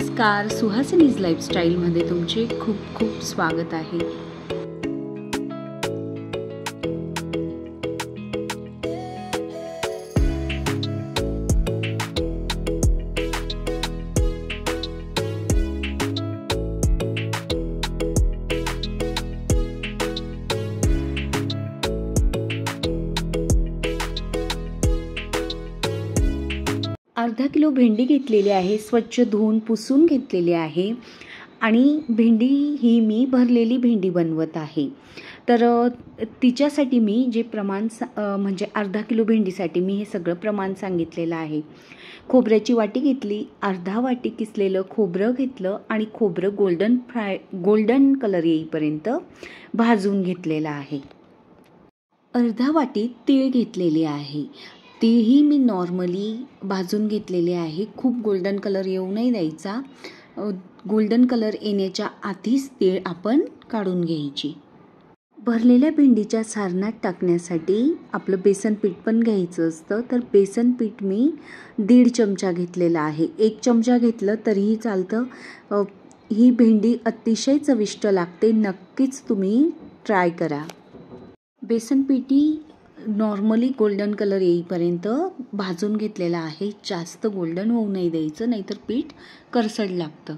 नमस्कार, सुहासिनीज लाईफस्टाईलमध्ये तुमचे खूप खूप स्वागत आहे. अर्धा किलो भेंडी घेतलेली आहे, स्वच्छ धुवून पुसून घेतलेली आहे आणि भेंडी ही मी भरलेली भेंडी बनवत आहे. तर तिच्यासाठी मी जे प्रमाण म्हणजे अर्धा किलो भेंडीसाठी मी हे सगळं प्रमाण सांगितलेलं आहे. खोबऱ्याची वाटी घेतली, अर्धा वाटी किसलेलं खोबरं घेतलं आणि खोबरं गोल्डन कलर येईपर्यंत भाजून घेतलेलं आहे. अर्धा वाटी तीळ घेतलेली आहे. तीही मी नॉर्मली भाजून घेतलेले आहे. खूप गोल्डन कलर येऊ नाही द्यायचा. गोल्डन कलर येण्याच्या आधीच तीळ आपण काढून घ्यायची. भरलेल्या भेंडीच्या सारणात टाकण्यासाठी आपलं बेसन पीठ पण घ्यायचं असतं. तर बेसन पीठ मी 1.5 चमचा घेतलेला आहे. 1 चमचा घेतलं तरीही चालतं. ही भेंडी अतिशय चविष्ट लागते. नक्कीच तुम्ही ट्राय करा. बेसन पीठी नॉर्मली गोल्डन कलर येईपर्यंत भाजून घेतलेला आहे. जास्त गोल्डन होऊ नाही द्यायचं, नाहीतर पीठ करसड लागतं.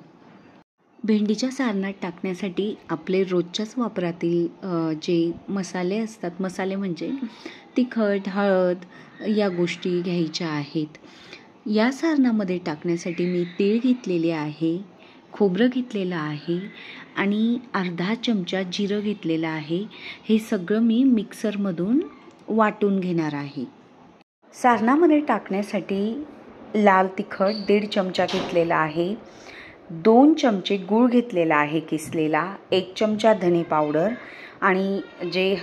भेंडीच्या सारणात टाकण्यासाठी आपले रोजच्याच वापरातील जे मसाले असतात, मसाले म्हणजे तिखट, हळद या गोष्टी घ्यायच्या आहेत. या सारणामध्ये टाकण्यासाठी मी तीळ घेतलेले आहे, खोबरं घेतलेलं आहे आणि अर्धा चमचा जिरं घेतलेलं आहे. हे सगळं मी मिक्सरमधून वाटून घेणार आहे. सारणामध्ये टाकण्यासाठी लाल तिखट 1.5 चमचा घेतलेला आहे, 2 चमचे गूळ घेतलेला आहे किसलेला, 1 चमचा धने पावडर आणि जे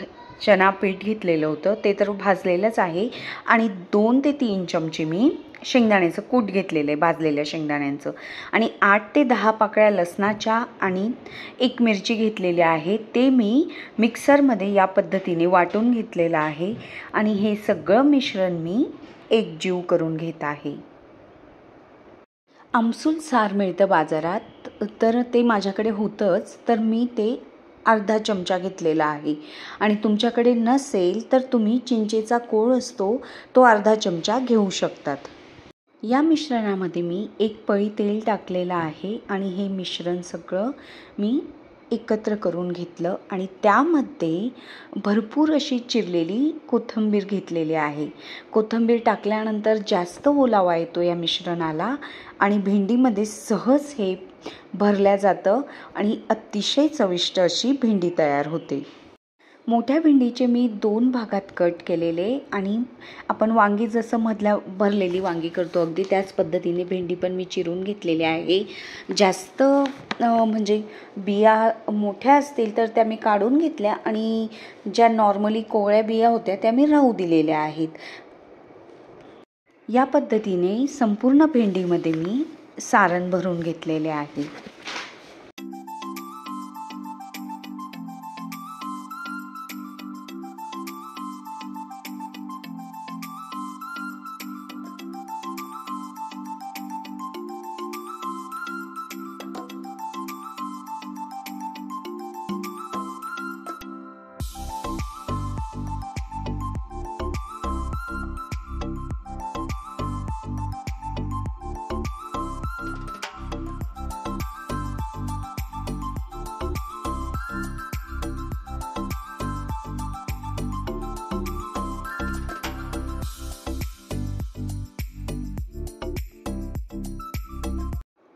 चना पीठ घेतलेलं होतं ते तर भाजलेलंच आहे आणि 2 ते 3 चमचे मी शेंगदाण्याचं कूट घेतलेलं आहे, भाजलेल्या शेंगदाण्यांचं, आणि 8 ते 10 पाकळ्या लसणाच्या आणि 1 मिरची घेतलेली आहे. ते मी मिक्सरमध्ये या पद्धतीने वाटून घेतलेलं आहे आणि हे सगळं मिश्रण मी एकजीव करून घेत आहे. आमसूल सार मिळतं बाजारात, तर ते माझ्याकडे होतंच, तर मी ते अर्धा चमचा घेतलेला आहे. आणि तुमच्याकडे नसेल तर तुम्ही चिंचेचा कोळ असतो तो अर्धा चमचा घेऊ शकतात. या मिश्रणामध्ये मी 1 पळी तेल टाकलेलं आहे आणि हे मिश्रण सगळं मी एकत्र करून घेतलं आणि त्यामध्ये भरपूर अशी चिरलेली कोथिंबीर घेतलेली आहे. कोथिंबीर टाकल्यानंतर जास्त ओलावा येतो या मिश्रणाला आणि भेंडीमध्ये सहज हे भरल्या जातं आणि अतिशय चविष्ट अशी भेंडी तयार होते. मोठ्या भेंडीचे मी 2 भागात कट केलेले आणि आपण वांगी जसं मधल्या भरलेली वांगी करतो अगदी त्याच पद्धतीने भेंडी पण मी चिरून घेतलेली आहे. जास्त म्हणजे बिया मोठ्या असतील तर त्या मी काढून घेतल्या आणि ज्या नॉर्मली कोवळ्या बिया होत्या त्या मी राहू दिलेल्या आहेत. या पद्धतीने संपूर्ण भेंडीमध्ये मी सारण भरून घेतलेले आहे.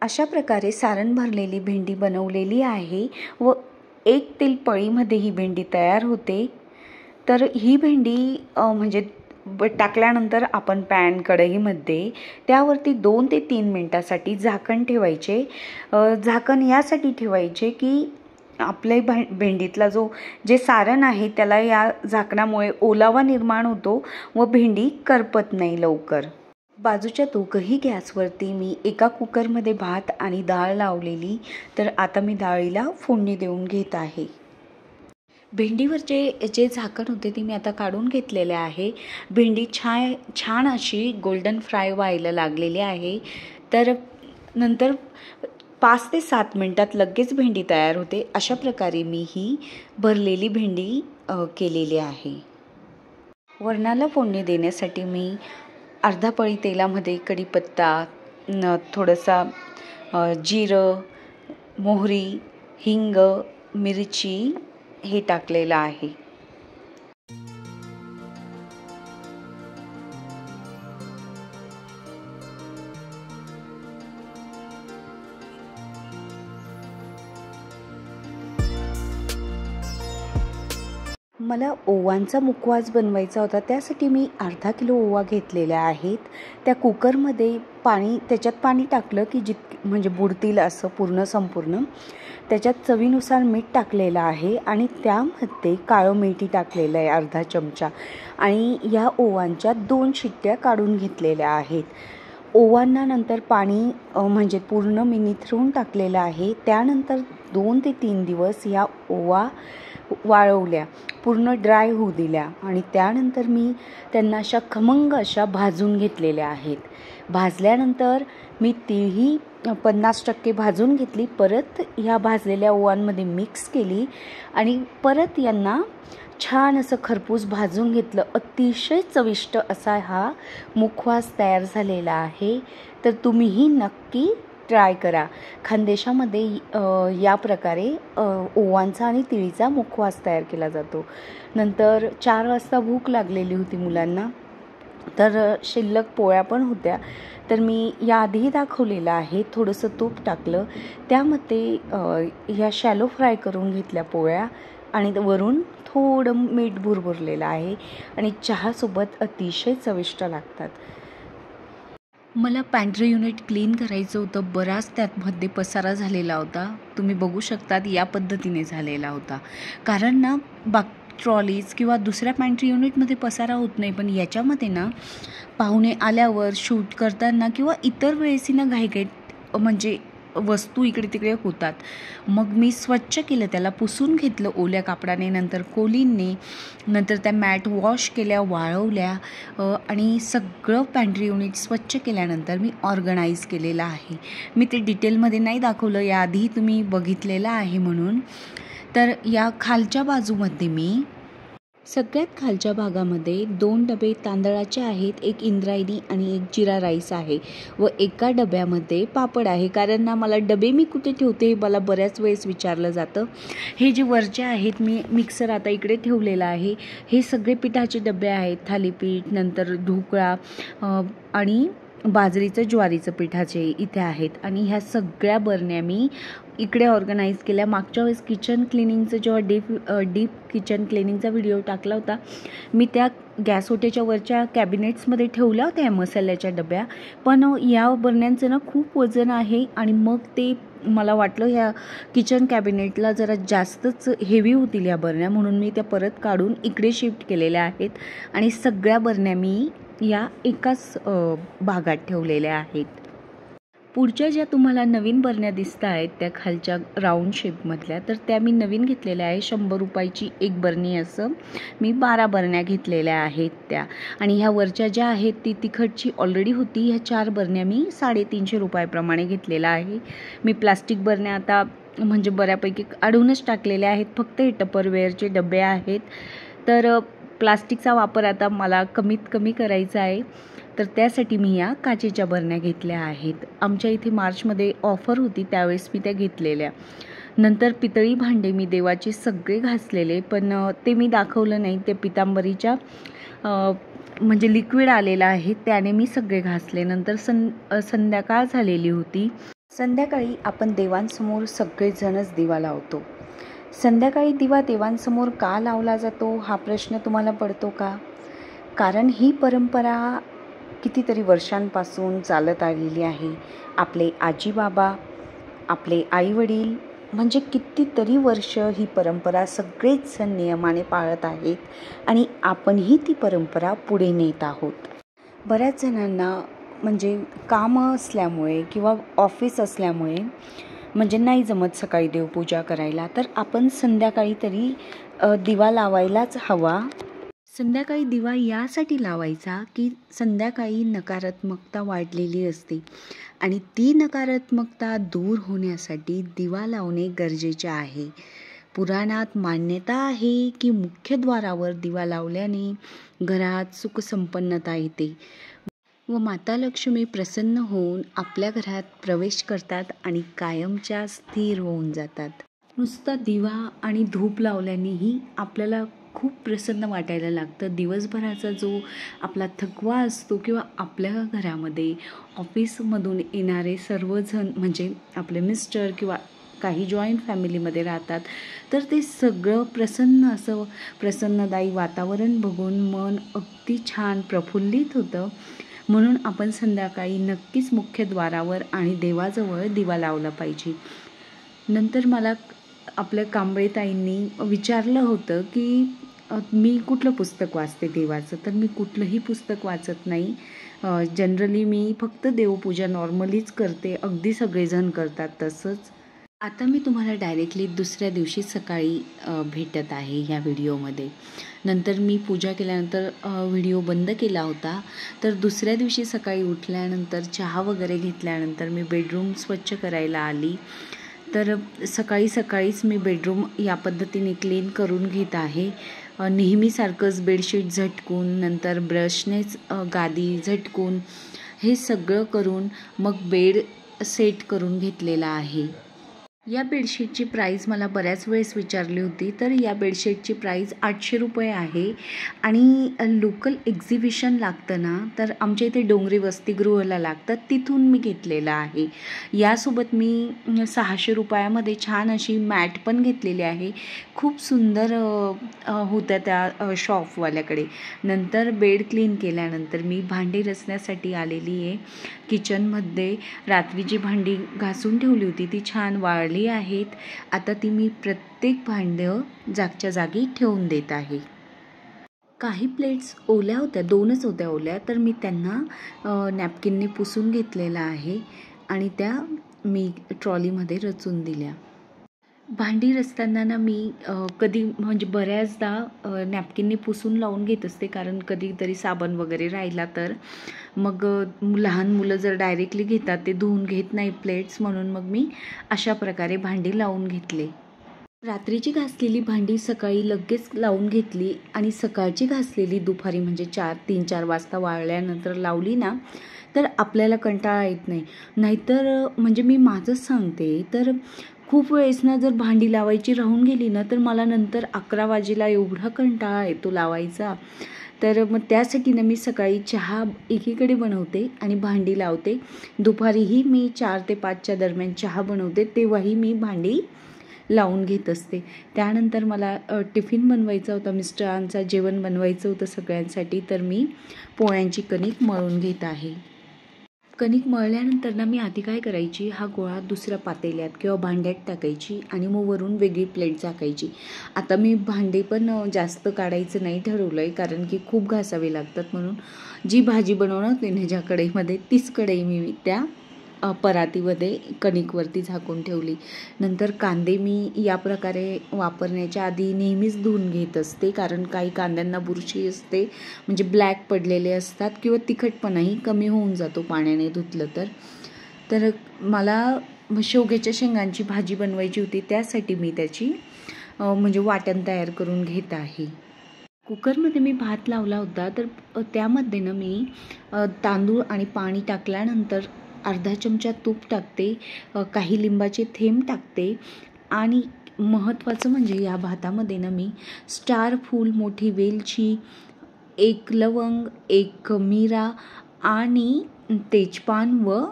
अशा प्रकारे सारण भरलेली भेंडी बनवलेली आहे व 1 तेल पळीमध्ये ही भेंडी तयार होते. तर ही भेंडी म्हणजे टाकल्यानंतर आपण पॅन कढईमध्ये त्यावरती 2 ते 3 मिनटासाठी झाकण ठेवायचे. झाकण यासाठी ठेवायचे की आपल्या भेंडीतला जे सारण आहे त्याला या झाकणामुळे ओलावा निर्माण होतो व भेंडी करपत नाही लवकर. बाजूच्या दोघंही गॅसवरती मी एका कुकरमध्ये भात आणि डाळ लावलेली. तर आता मी डाळीला फोडणी देऊन घेत आहे. भेंडीवरचे जे झाकण होते ते मी आता काढून घेतलेले आहे. भेंडी छान अशी गोल्डन फ्राय व्हायला लागलेली आहे. तर नंतर 5 ते 7 मिनटात लगेच भेंडी तयार होते. अशा प्रकारे मी ही भरलेली भेंडी केलेली आहे. वरणाला फोडणी देण्यासाठी मी अर्धा पळी तेलामध्ये कढीपत्ता, थोडासा जिरं, मोहरी, हिंग, मिरची हे टाकलेलं आहे. मला ओवांचा मुखवास बनवायचा होता. त्यासाठी मी अर्धा किलो ओवा घेतलेल्या आहेत. त्या कुकरमध्ये त्याच्यात पाणी टाकलं की म्हणजे बुडतील असं संपूर्ण. त्याच्यात चवीनुसार मीठ टाकलेलं आहे आणि त्यामध्ये काळं मीठही टाकलेलं आहे अर्धा चमचा. आणि या ओवांच्या 2 शिट्ट्या काढून घेतलेल्या आहेत. ओवांना नंतर पाणी म्हणजे पूर्ण मी निथळून टाकलेलं आहे. त्यानंतर 2 ते 3 दिवस या ओवा वाळवल्या, पूर्ण ड्राय होऊ दिल्या आणि त्यानंतर मी त्यांना अशा खमंग अशा भाजून घेतलेल्या आहेत. भाजल्यानंतर मी तीही 50% भाजून घेतली. परत ह्या भाजलेल्या ओवांमध्ये मिक्स केली आणि परत यांना छान असं खरपूस भाजून घेतलं. अतिशय चविष्ट असा हा मुखवास तयार झालेला आहे. तर तुम्हीही नक्की ट्राय करा. खानदेशामध्ये या प्रकारे ओवांचा आणि तिळीचा मुखवास तयार केला जातो. नंतर 4 वाजता भूक लागलेली होती मुलांना, तर शिल्लक पोळ्या पण होत्या. तर मी याआधीही दाखवलेलं आहे. थोडंसं तूप टाकलं, त्यामध्ये ह्या शॅलो फ्राय करून घेतल्या पोळ्या आणि वरून थोडं मीठ भुरभुरलेलं आहे आणि चहासोबत अतिशय चविष्ट लागतात. मला पॅन्ट्री युनिट क्लीन करायचं होतं. बराच त्यामध्ये पसारा झालेला होता. तुम्ही बघू शकतात या पद्धतीने झालेला होता. कारण ना ट्रॉलीज किंवा दुसऱ्या पॅन्ट्री युनिटमध्ये पसारा होत नाही, पण याच्यामध्ये ना पाहुणे आल्यावर शूट करताना किंवा इतर वेळेसी ना घाईघाईत म्हणजे वस्तू इकडे तिकडे होतात. मग मी स्वच्छ केलं, त्याला पुसून घेतलं ओल्या कापडाने, नंतर कोलीनने, नंतर त्या मॅट वॉश केल्या, वाळवल्या आणि सगळं पॅन्ट्री युनिट स्वच्छ केल्यानंतर मी ऑर्गनाईज केलेलं आहे. मी ते डिटेलमध्ये नाही दाखवलं, याआधी तुम्ही बघितलेलं आहे म्हणून. तर या खालच्या बाजूमध्ये मी सगळ्यात खालच्या भागामध्ये 2 डबे तांदळाचे आहेत, एक इंद्रायणी आणि एक जिरा राईस आहे व एका डब्यामध्ये पापड आहे. कारण ना मला डबे मी कुठे ठेवते हे मला बऱ्याच वेळेस विचारलं जातं. हे जे वरचे आहेत, मी मिक्सर आता इकडे ठेवलेला आहे. हे सगळे पिठाचे डबे आहेत. थालीपीठ, नंतर ढोकळा आणि बाजरीचं ज्वारीचं पिठाचे इथे आहेत. आणि ह्या सगळ्या बरण्या मी इकडे ऑर्गनाईज केल्या. मागच्या वेळेस किचन क्लिनिंगचं जेव्हा डीप किचन क्लिनिंगचा व्हिडिओ टाकला होता, मी त्या गॅस ओट्याच्या वरच्या कॅबिनेट्समध्ये ठेवल्या होत्या मसाल्याच्या डब्या. पण या बरण्यांचं ना खूप वजन आहे आणि मग ते मला वाटलं ह्या किचन कॅबिनेटला जरा जास्तच हेवी होतील या बरण्या, म्हणून मी त्या परत काढून इकडे शिफ्ट केलेल्या आहेत आणि सगळ्या बरण्या मी या एकाच भागात ठेवलेल्या आहेत. पुढच्या ज्या तुम्हाला नवीन बरण्या दिसत आहेत त्या खालच्या राऊंड शेपमधल्या, तर त्या मी नवीन घेतलेल्या आहे. 100 रुपयाची एक बरणी, असं मी 12 बरण्या घेतलेल्या आहेत त्या. आणि ह्या वरच्या ज्या आहेत ती तिखटची ऑलरेडी होती. ह्या 4 बरण्या मी 350 रुपयाप्रमाणे घेतलेल्या आहे. मी प्लास्टिक बरण्या आता म्हणजे बऱ्यापैकी काढूनच टाकलेल्या आहेत. फक्त हे टपरवेअरचे डबे आहेत. तर प्लास्टिकचा वापर आता मला कमीत कमी करायचा आहे, तर त्यासाठी मी या काचेच्या बरण्या घेतल्या आहेत. आमच्या इथे मार्चमध्ये ऑफर होती, त्यावेळेस मी त्या घेतलेल्या. नंतर पितळी भांडे मी देवाचे सगळे घासलेले, पण ते मी दाखवलं नाही. ते पितांबरीच्या म्हणजे लिक्विड आलेलं आहे, त्याने मी सगळे घासले. नंतर संध्याकाळ झालेली होती. संध्याकाळी आपण देवांसमोर सगळेजणच दिवा लावतो. संध्याकाळी दिवा देवांसमोर का लावला जातो हा प्रश्न तुम्हाला पडतो का? कारण ही परंपरा कितीतरी वर्षांपासून चालत आलेली आहे. आपले आजीबाबा, आपले आईवडील म्हणजे कितीतरी वर्ष ही परंपरा सगळेच जण नियमाने पाळत आहेत आणि आपणही ती परंपरा पुढे नेत आहोत. बऱ्याच जणांना म्हणजे कामं असल्यामुळे किंवा ऑफिस असल्यामुळे म्हणजे नाही जमत सकाळी देवपूजा करायला, तर आपण संध्याकाळी तरी दिवा लावायलाच हवा. संध्याकाळी दिवा यासाठी लावायचा की संध्याकाळी नकारात्मकता वाढलेली असते आणि ती नकारात्मकता दूर होण्यासाठी दिवा लावणे गरजेचे आहे. पुराणात मान्यता आहे की मुख्यद्वारावर दिवा लावल्याने घरात सुखसंपन्नता येते व माता लक्ष्मी प्रसन्न होऊन आपल्या घरात प्रवेश करतात आणि कायमच्या स्थिर होऊन जातात. नुसता दिवा आणि धूप लावल्यानेही आपल्याला खूप प्रसन्न वाटायला लागतं. दिवसभराचा जो आपला थकवा असतो किंवा आपल्या घरामध्ये ऑफिसमधून येणारे सर्वजण म्हणजे आपले मिस्टर किंवा काही जॉईंट फॅमिलीमध्ये राहतात, तर ते सगळं प्रसन्न असं प्रसन्नदायी वातावरण बघून मन अगदी छान प्रफुल्लित होतं. म्हणून आपण संध्याकाळी नक्कीच मुख्यद्वारावर आणि देवाजवळ दिवा लावला पाहिजे. नंतर मला आपल्या कांबळे ताईंनी विचारलं होतं की मी कुठलं पुस्तक वाचते देवाचं, तर मी कुठलंही पुस्तक वाचत नाही. जनरली मी फक्त देवपूजा नॉर्मलीच करते, अगदी सगळेजण करतात तसंच. आता मी तुम्हाला डायरेक्टली दुसऱ्या दिवशी सकाळी भेटत आहे ह्या व्हिडिओमध्ये. नंतर मी पूजा केल्यानंतर व्हिडिओ बंद केला होता. तर दुसऱ्या दिवशी सकाळी उठल्यानंतर चहा वगैरे घेतल्यानंतर मी बेडरूम स्वच्छ करायला आली. तर सकाळीच मी बेडरूम या पद्धतीने क्लीन करून घेत आहे. नेहमीसारखंच बेडशीट झटकून नंतर ब्रशनेच गादी झटकून हे सगळं करून मग बेड सेट करून घेतलेला आहे. या बेडशीटची प्राईस मला बऱ्याच वेळेस विचारली होती. तर या बेडशीटची प्राईस 800 रुपये आहे आणि लोकल एक्झिबिशन लागतं ना, तर आमच्या इथे डोंगरी वसतिगृहाला लागतं, तिथून मी घेतलेलं आहे. यासोबत मी 600 रुपयामध्ये छान अशी मॅट पण घेतलेली आहे. खूप सुंदर होत्या त्या शॉपवाल्याकडे. नंतर बेड क्लीन केल्यानंतर मी भांडी रचण्यासाठी आलेली आहे. किचनमध्ये रात्री जी भांडी घासून ठेवली होती ती छान वाळली आहेत. आता ती मी प्रत्येक भांडं जागच्या जागी ठेवून देत आहे. काही प्लेट्स ओल्या होत्या, 2च होत्या ओल्या, तर मी त्यांना नॅपकिनने पुसून घेतलेलं आहे आणि त्या मी ट्रॉलीमध्ये रचून दिल्या. भांडी रचताना ना मी कधी म्हणजे बऱ्याचदा नॅपकिनने पुसून लावून घेत असते, कारण कधीतरी साबण वगैरे राहिला तर मग लहान मुलं जर डायरेक्टली घेतात ते धुवून घेत नाही प्लेट्स, म्हणून मग मी अशा प्रकारे भांडी लावून घेतले. रात्रीची घासलेली भांडी सकाळी लगेच लावून घेतली आणि सकाळची घासलेली दुपारी म्हणजे 3-4 वाजता वाळल्यानंतर लावली ना, तर आपल्याला कंटाळा येत नाही. नाहीतर म्हणजे मी माझंच सांगते, तर खूप वेळेस ना जर भांडी लावायची राहून गेली ना, तर मला नंतर 11 वाजेला एवढा कंटाळा येतो लावायचा. तर मग त्यासाठी ना मी सकाळी चहा एकीकडे बनवते आणि भांडी लावते. दुपारीही मी 4 ते 5च्या दरम्यान चहा बनवते, तेव्हाही मी भांडी लावून घेत असते. त्यानंतर मला टिफिन बनवायचा होता, मिस्टरांचा जेवण बनवायचं होतं सगळ्यांसाठी, तर मी पोळ्यांची कणिक मळून घेत आहे. कणिक मळल्यानंतर ना मी आधी काय करायची, हा गोळा दुसऱ्या पातेल्यात किंवा भांड्यात टाकायची आणि मग वरून वेगळी प्लेट झाकायची. आता मी भांडे पण जास्त काढायचं नाही ठरवलं आहे, कारण की खूप घासावे लागतात. म्हणून जी भाजी बनवणार होती ना ज्या कढईमध्ये, तीच कढई मी त्या परातीमध्ये कणिकवरती झाकून ठेवली. नंतर कांदे मी या प्रकारे वापरण्याच्या आधी नेहमीच धुवून घेत असते, कारण काही कांद्यांना बुरशी असते, म्हणजे ब्लॅक पडलेले असतात किंवा तिखटपणाही कमी होऊन जातो पाण्याने धुतलं तर. तर मला शेवग्याच्या शेंगांची भाजी बनवायची होती, त्यासाठी मी त्याची म्हणजे वाटण तयार करून घेत आहे. कुकरमध्ये मी भात लावला होता, तर त्यामध्ये ना मी तांदूळ आणि पाणी टाकल्यानंतर अर्धा चमचा तूप टाकते, काही लिंबाचे थेंब टाकते आणि महत्त्वाचं म्हणजे या भातामध्ये ना मी स्टार फूल, मोठी वेलची, 1 लवंग, 1 मिरा आणि तेजपान व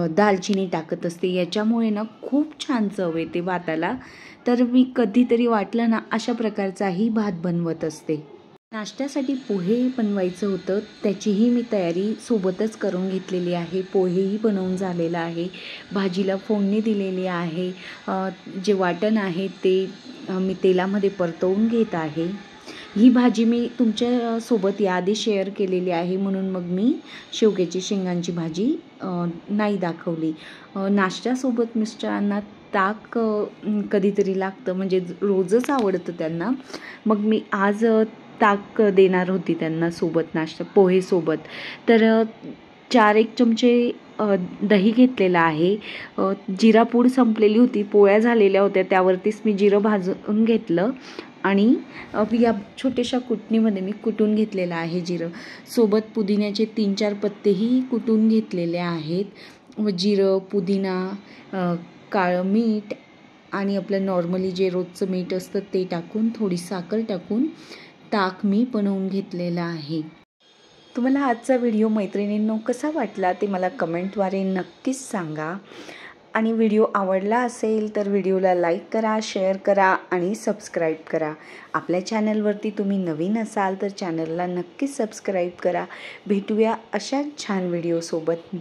दालचिनी टाकत असते. याच्यामुळे ना खूप छान चव येते भाताला. तर मी कधीतरी वाटलं ना अशा प्रकारचाही भात बनवत असते. नाश्त्यासाठी पोहे बनवायचं होतं, त्याचीही मी तयारी सोबतच करून घेतलेली आहे. पोहेही बनवून झालेलं आहे, भाजीला फोडणी दिलेली आहे. जे वाटण आहे ते मी तेलामध्ये परतवून घेत आहे. ही भाजी मी तुमच्यासोबत याआधी शेअर केलेली आहे, म्हणून मग मी शेवग्याची शेंगांची भाजी नाही दाखवली. नाश्त्यासोबत मिस्टरांना ताक कधीतरी लागतं, म्हणजे रोजच आवडतं त्यांना. मग मी आज ताक देणार होती त्यांना सोबत नाश्ता पोहेसोबत. तर 4-1 चमचे दही घेतलेलं आहे. जिरा पूड संपलेली होती, पोळ्या झालेल्या होत्या, त्यावरतीच मी जिरं भाजून घेतलं आणि या छोट्याशा कुटणीमध्ये मी कुटून घेतलेलं आहे जिरं. सोबत पुदिन्याचे 3-4 पत्तेही कुटून घेतलेले आहेत. व जिरं, पुदिना, काळं मीठ आणि आपलं नॉर्मली जे रोजचं मीठ असतं ते टाकून, थोडी साखर टाकून ताक मी बनवून घेतलेलं आहे. तुम्हाला आजचा व्हिडिओ मैत्रिणींनो कसा वाटला ते मला कमेंटद्वारे नक्कीच सांगा. आणि व्हिडिओ आवडला असेल तर व्हिडिओला लाईक करा, शेअर करा आणि सबस्क्राईब करा. आपल्या चॅनलवरती तुम्ही नवीन असाल तर चॅनलला नक्कीच सबस्क्राईब करा. भेटूया अशा छान व्हिडिओसोबत.